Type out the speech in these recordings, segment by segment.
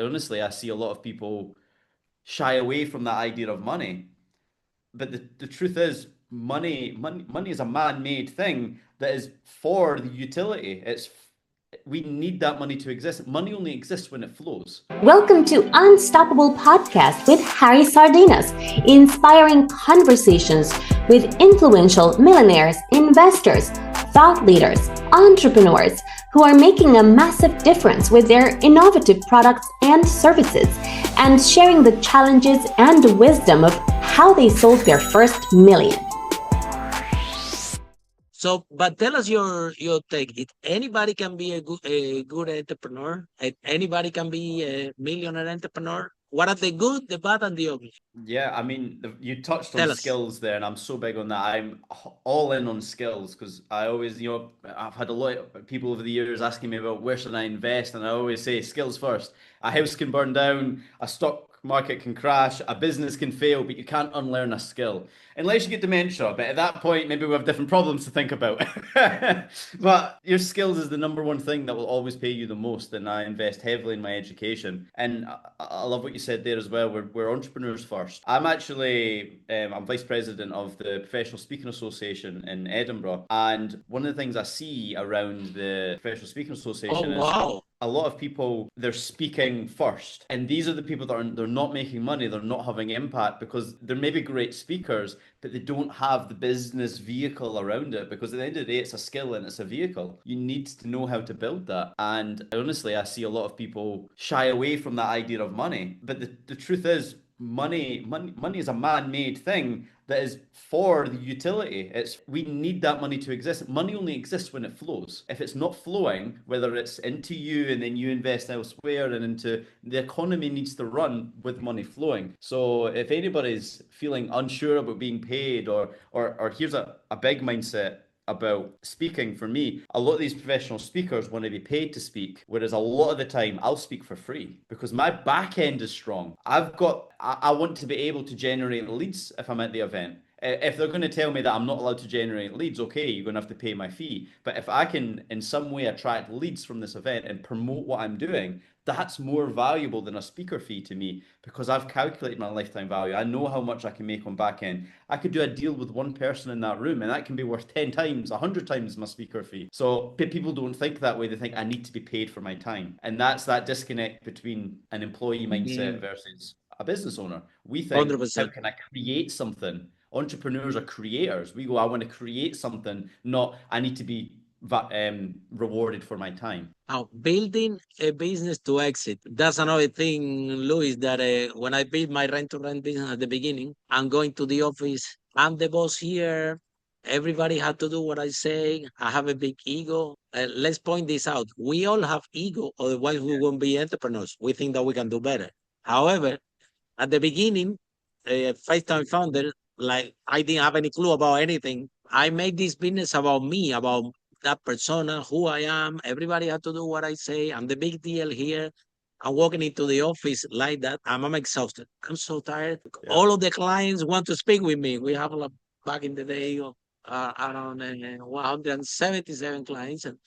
honestly, I see a lot of people shy away from that idea of money. But the truth is, money is a man-made thing that is for the utility. We need that money to exist. Money only exists when it flows. Welcome to Unstoppable Podcast with Harry Sardinas, inspiring conversations with influential millionaires, investors, thought leaders, entrepreneurs who are making a massive difference with their innovative products and services, and sharing the challenges and wisdom of how they sold their first million. So, but tell us your take. It anybody can be a good entrepreneur. Anybody can be a millionaire entrepreneur. What are the good, the bad, and the ugly? Yeah, I mean, you touched on Tell us. skills there, and I'm so big on that. I'm all in on skills because I always, I've had a lot of people over the years asking me about where should I invest, and I always say skills first. A house can burn down, a stock market can crash, a business can fail, but you can't unlearn a skill unless you get dementia. But at that point, maybe we have different problems to think about. But your skills is the number one thing that will always pay you the most, and I invest heavily in my education. And I love what you said there as well. We're entrepreneurs first. I'm vice president of the Professional Speaking Association in Edinburgh, and one of the things I see around the Professional Speaking Association Oh is wow! a lot of people, they're speaking first, and these are the people they're not making money, they're not having impact because they're maybe great speakers, but they don't have the business vehicle around it, because at the end of the day it's a skill and it's a vehicle. You need to know how to build that. And honestly, I see a lot of people shy away from that idea of money. But the truth is, money is a man-made thing that is for the utility. We need that money to exist. Money only exists when it flows. If it's not flowing, whether it's into you and then you invest elsewhere and into the economy, needs to run with money flowing. So if anybody's feeling unsure about being paid, or here's a big mindset about speaking for me. A lot of these professional speakers want to be paid to speak, whereas a lot of the time I'll speak for free because my back end is strong. I want to be able to generate leads if I'm at the event. If they're going to tell me that I'm not allowed to generate leads, okay, you're going to have to pay my fee. But if I can in some way attract leads from this event and promote what I'm doing, that's more valuable than a speaker fee to me, because I've calculated my lifetime value. I know how much I can make on back end. I could do a deal with one person in that room and that can be worth 10 times, 100 times my speaker fee. So people don't think that way. They think I need to be paid for my time. And that's that disconnect between an employee mindset versus a business owner. We think, how 100%. can I create something? Entrepreneurs are creators. We go, I want to create something, not I need to be rewarded for my time. Now, building a business to exit. That's another thing, Louis, that when I built my rent-to-rent business at the beginning, I'm going to the office. I'm the boss here. Everybody had to do what I say. I have a big ego. Let's point this out. We all have ego, otherwise we won't be entrepreneurs. We think that we can do better. However, at the beginning, first-time founder, like I didn't have any clue about anything. I made this business about me, about that persona, who I am. Everybody had to do what I say. I'm the big deal here. I'm walking into the office like that. I'm exhausted. I'm so tired. Yeah. All of the clients want to speak with me. We have like, back in the day around 177 clients, and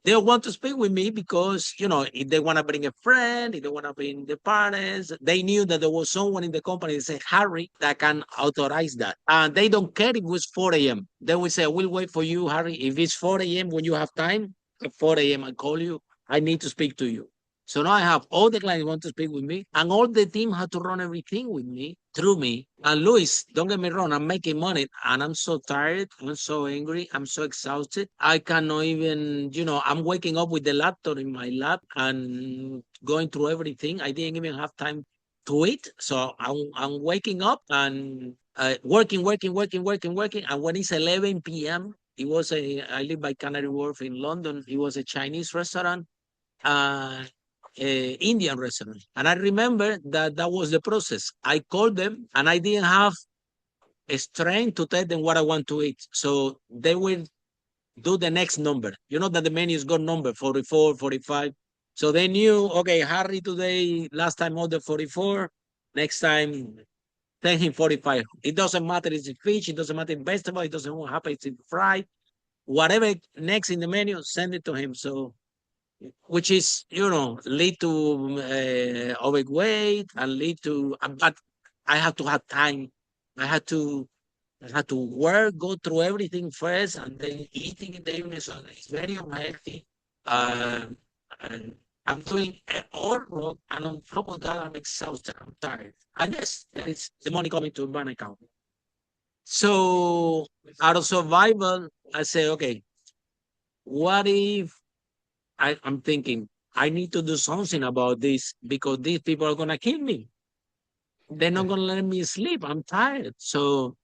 they want to speak with me because, if they want to bring a friend, if they want to bring the partners, they knew that there was someone in the company that said, Harry, that can authorize that. And they don't care if it was 4 a.m. They will say, we'll wait for you, Harry. If it's 4 a.m. when you have time, at 4 a.m. I call you. I need to speak to you. So now I have all the clients want to speak with me, and all the team had to run everything with me, through me. And Luis, don't get me wrong, I'm making money, and I'm so tired, I'm so angry, I'm so exhausted. I cannot even, I'm waking up with the laptop in my lap and going through everything. I didn't even have time to eat. So I'm waking up and working. And when it's 11 p.m., I live by Canary Wharf in London. It was a Chinese restaurant. Indian restaurant. And I remember that was the process. I called them and I didn't have a strength to tell them what I want to eat. So they will do the next number. You know that the menu's got number 44, 45. So they knew, okay, Harry today, last time ordered 44. Next time, tell him 45. It doesn't matter if it's fish, it doesn't matter if it's vegetable, it doesn't happen if it's fried. Whatever next in the menu, send it to him. So which is, lead to overweight and lead to, but I have to have time. I had to work, go through everything first, and then eating in the evening. So it's very unhealthy. And I'm doing all wrong, and on top of that, I'm exhausted. I'm tired. And yes, there is the money coming to my account. So out of survival, I say, okay, what if I'm thinking I need to do something about this because these people are gonna kill me. They're not gonna let me sleep. I'm tired. So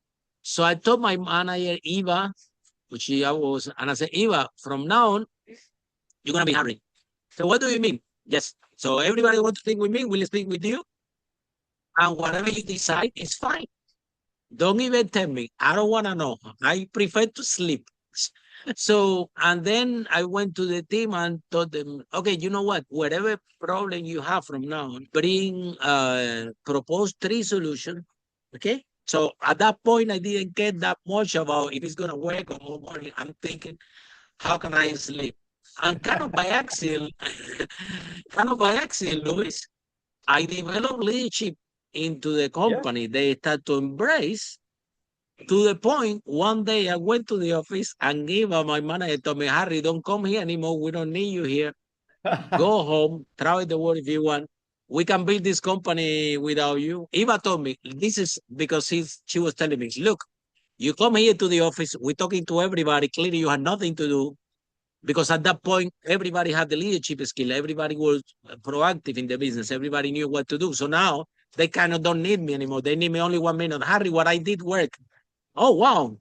I told my manager Eva, which I was, and I said, Eva, from now on, you're gonna be Harry. So what do you mean? Yes. So everybody wants to speak with me, will speak with you, and whatever you decide is fine. Don't even tell me. I don't wanna know. I prefer to sleep. So, and then I went to the team and told them, okay, you know what? Whatever problem you have from now on, propose 3 solutions. Okay. So at that point, I didn't care that much about if it's going to work or more money. I'm thinking, how can I sleep? And kind of by accident, Luis, I developed leadership into the company. They start to embrace, to the point, one day I went to the office and Eva, my manager, told me, Harry, don't come here anymore. We don't need you here. Go home, travel the world if you want. We can build this company without you. Eva told me, this is because she was telling me, look, you come here to the office, we're talking to everybody. Clearly, you had nothing to do because at that point, everybody had the leadership skill. Everybody was proactive in the business. Everybody knew what to do. So now they kind of don't need me anymore. They need me only 1 minute. Harry, what I did work. Oh, wow.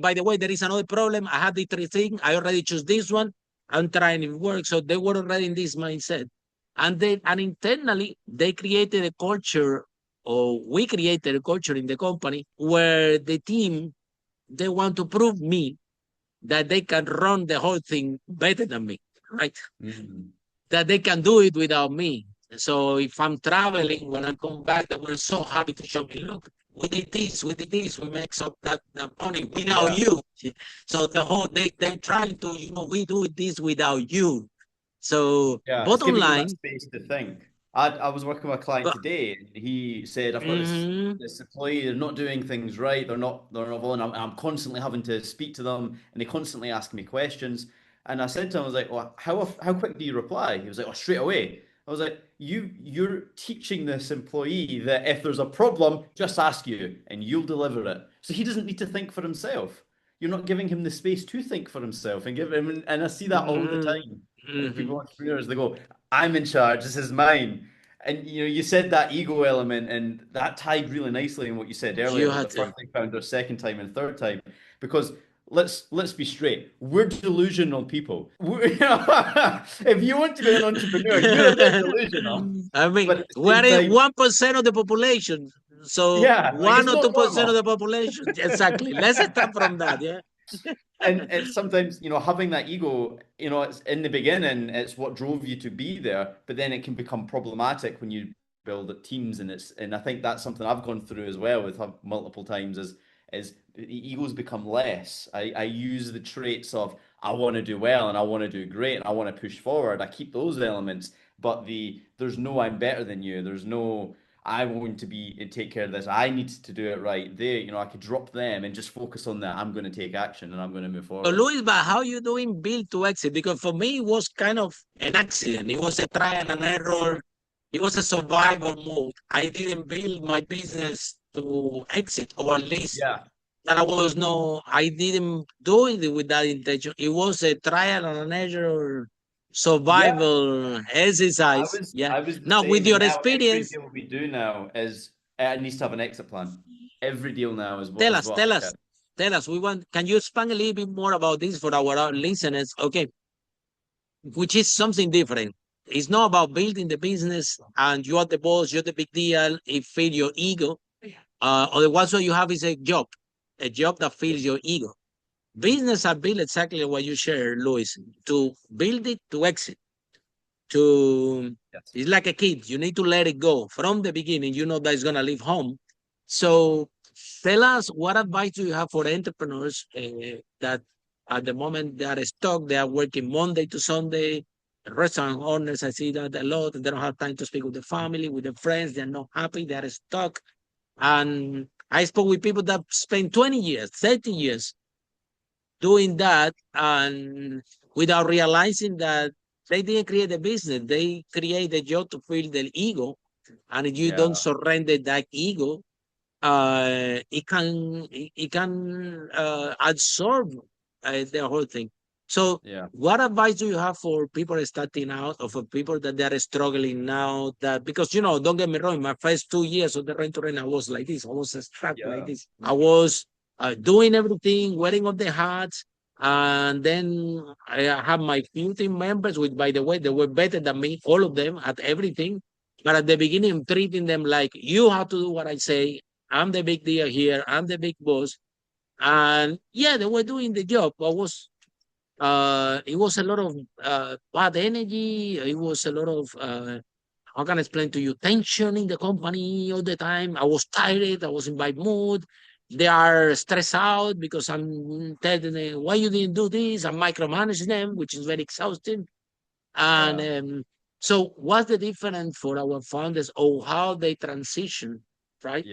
By the way, there is another problem. I had the 3 things. I already chose this one. I'm trying it work. So they were already in this mindset. And internally, they created a culture, or we created a culture in the company where the team, they want to prove me that they can run the whole thing better than me, right? Mm-hmm. That they can do it without me. So if I'm traveling, when I come back, they were so happy to show me, look, we did this, we make some that money without you. So they're trying to, we do this without you. So bottom line, space to think. I was working with a client today, and he said, I've got this employee, they're not doing things right, they're not following. I'm constantly having to speak to them, and they constantly ask me questions. And I said to him, I was like, well, how quick do you reply? He was like, oh, straight away. I was like, you're teaching this employee that if there's a problem, just ask you and you'll deliver it. So he doesn't need to think for himself. You're not giving him the space to think for himself and give him, and I see that all the time. People, entrepreneurs, they go, I'm in charge, this is mine. And you said that ego element, and that tied really nicely in what you said earlier about the first time founder, second time, and third time. Because let's be straight, we're delusional people. If you want to be an entrepreneur, you're a bit delusional. I mean, we're 1% of the population. So 1 or 2% of the population. Exactly. Let's start from that. Yeah. And it's sometimes, having that ego, it's in the beginning, it's what drove you to be there, but then it can become problematic when you build teams, and I think that's something I've gone through as well with multiple times is the egos become less. I use the traits of I want to do well and I want to do great and I want to push forward. I keep those elements, but there's no I'm better than you. There's no I want to be and take care of this. I need to do it right. I could drop them and just focus on that. I'm going to take action and I'm going to move forward. So Luis, but how you doing build to exit? Because for me, it was kind of an accident. It was a trial and error. It was a survival mode. I didn't build my business to exit, or at least I didn't do it with that intention. It was a trial and error survival exercise. I was now with your experience, every deal we do now is it needs to have an exit plan. Every deal now is tell us. Can you expand a little bit more about this for our listeners? Okay, which is something different. It's not about building the business and you are the boss, you're the big deal. It feeds your ego. Otherwise, what you have is a job that feeds your ego. Business are built exactly what you share, Luis, to build it to exit. It's like a kid. You need to let it go from the beginning. You know that it's going to leave home. So tell us, what advice do you have for entrepreneurs that at the moment they are stuck, they are working Monday to Sunday, restaurant owners, I see that a lot. They don't have time to speak with the family, with the friends. They're not happy. They're stuck. And I spoke with people that spent 20 years, 30 years doing that, and without realizing that they didn't create a business. They create a job to fill their ego. And if you don't surrender that ego, it can absorb the whole thing. So what advice do you have for people starting out, or for people that they are struggling now? That, because, don't get me wrong, my first 2 years of the rent-to-rent, I was like this. I was stuck like this. I was doing everything, wearing all the hats. And then I have my few team members, which, by the way, they were better than me, all of them, at everything. But at the beginning, I'm treating them like, you have to do what I say. I'm the big deal here. I'm the big boss. And yeah, they were doing the job. But it was a lot of bad energy. It was a lot of, how can I explain to you, tension in the company all the time. I was tired. I was in bad mood. They are stressed out because I'm telling them, why you didn't do this? I'm micromanaging them, which is very exhausting. And so what's the difference for our founders, or how they transition, right?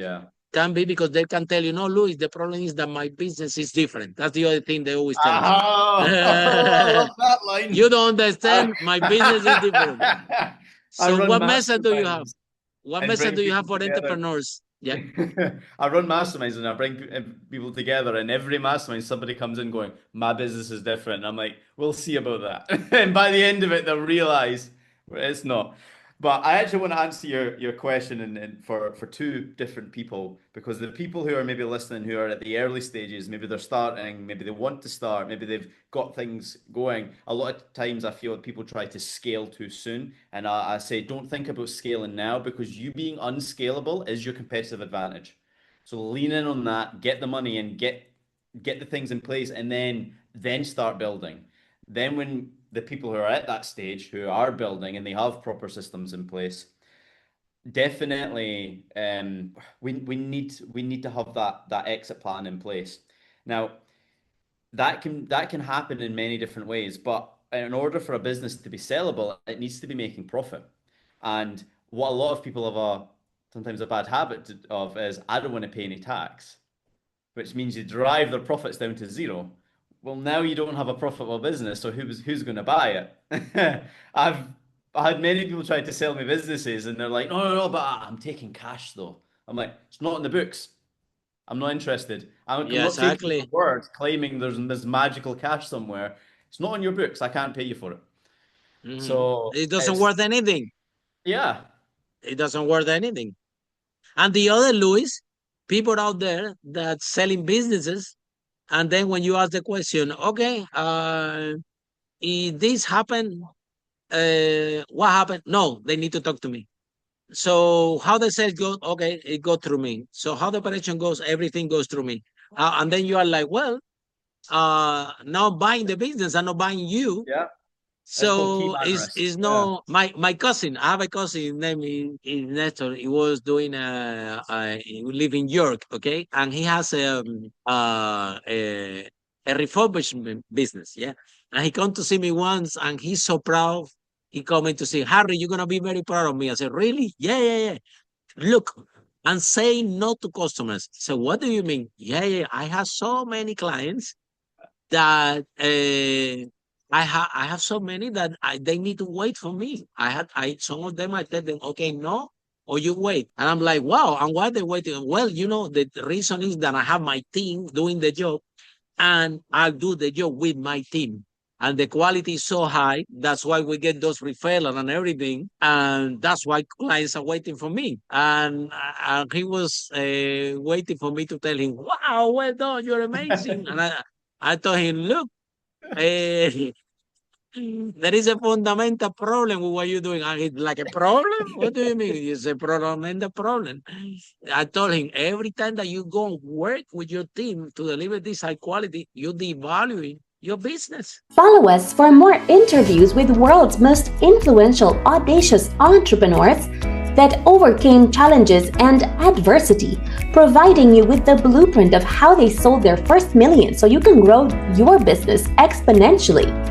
Can be because they can tell you, no, Luis, the problem is that my business is different. That's the other thing they always tell us. I love that line. You don't understand, my business is different. So what message do you have? What message do you have for entrepreneurs? Yeah. I run masterminds and I bring people together, and every mastermind somebody comes in going, my business is different. And I'm like, we'll see about that. And by the end of it, they'll realize it's not. But I actually want to answer your question and for two different people, because the people who are maybe listening, who are at the early stages, maybe they're starting, maybe they want to start, maybe they've got things going. A lot of times I feel that people try to scale too soon. And I say, don't think about scaling now, because you being unscalable is your competitive advantage. So lean in on that, get the money and get the things in place, and then start building. Then when the people who are at that stage, who are building and they have proper systems in place, definitely we need to have that exit plan in place. Now that can happen in many different ways, but in order for a business to be sellable, it needs to be making profit. And what a lot of people have sometimes a bad habit of is, I don't want to pay any tax, which means you drive their profits down to zero. Well, now you don't have a profitable business, so who's going to buy it? I had many people try to sell me businesses, and they're like, no, but I'm taking cash though. I'm like, it's not in the books. I'm not interested. I'm not taking your word claiming there's this magical cash somewhere. It's not on your books. I can't pay you for it. So it doesn't worth anything. Yeah. It doesn't worth anything. And the other, Luis, people out there that selling businesses, and then when you ask the question, okay, if this happened, what happened? No, they need to talk to me. So how the sales go? Okay, it goes through me. So how the operation goes? Everything goes through me. And then you are like, well, now buying the business, I'm not buying you. Yeah. So it's no my cousin. I have a cousin. His name is Nestor. He was doing he live in York, okay, and he has a refurbishment business, yeah. And he come to see me once, and he's so proud. He coming to say, Harry, you're gonna be very proud of me. I said, really? Yeah. Look, I'm saying no to customers. So what do you mean? Yeah. I have so many clients that I have so many that they need to wait for me. Some of them I tell them, okay, no, or you wait. And I'm like, wow, and why they waiting? Well, the reason is that I have my team doing the job, and I'll do the job with my team. And the quality is so high. That's why we get those referrals and everything. And that's why clients are waiting for me. And he was waiting for me to tell him, wow, well done, you're amazing. And I told him, look, there is a fundamental problem with what you're doing. And he's like, a problem? What do you mean? It's a fundamental problem. I told him, every time that you go and work with your team to deliver this high quality, you're devaluing your business. Follow us for more interviews with world's most influential, audacious entrepreneurs that overcame challenges and adversity, providing you with the blueprint of how they sold their first million so you can grow your business exponentially.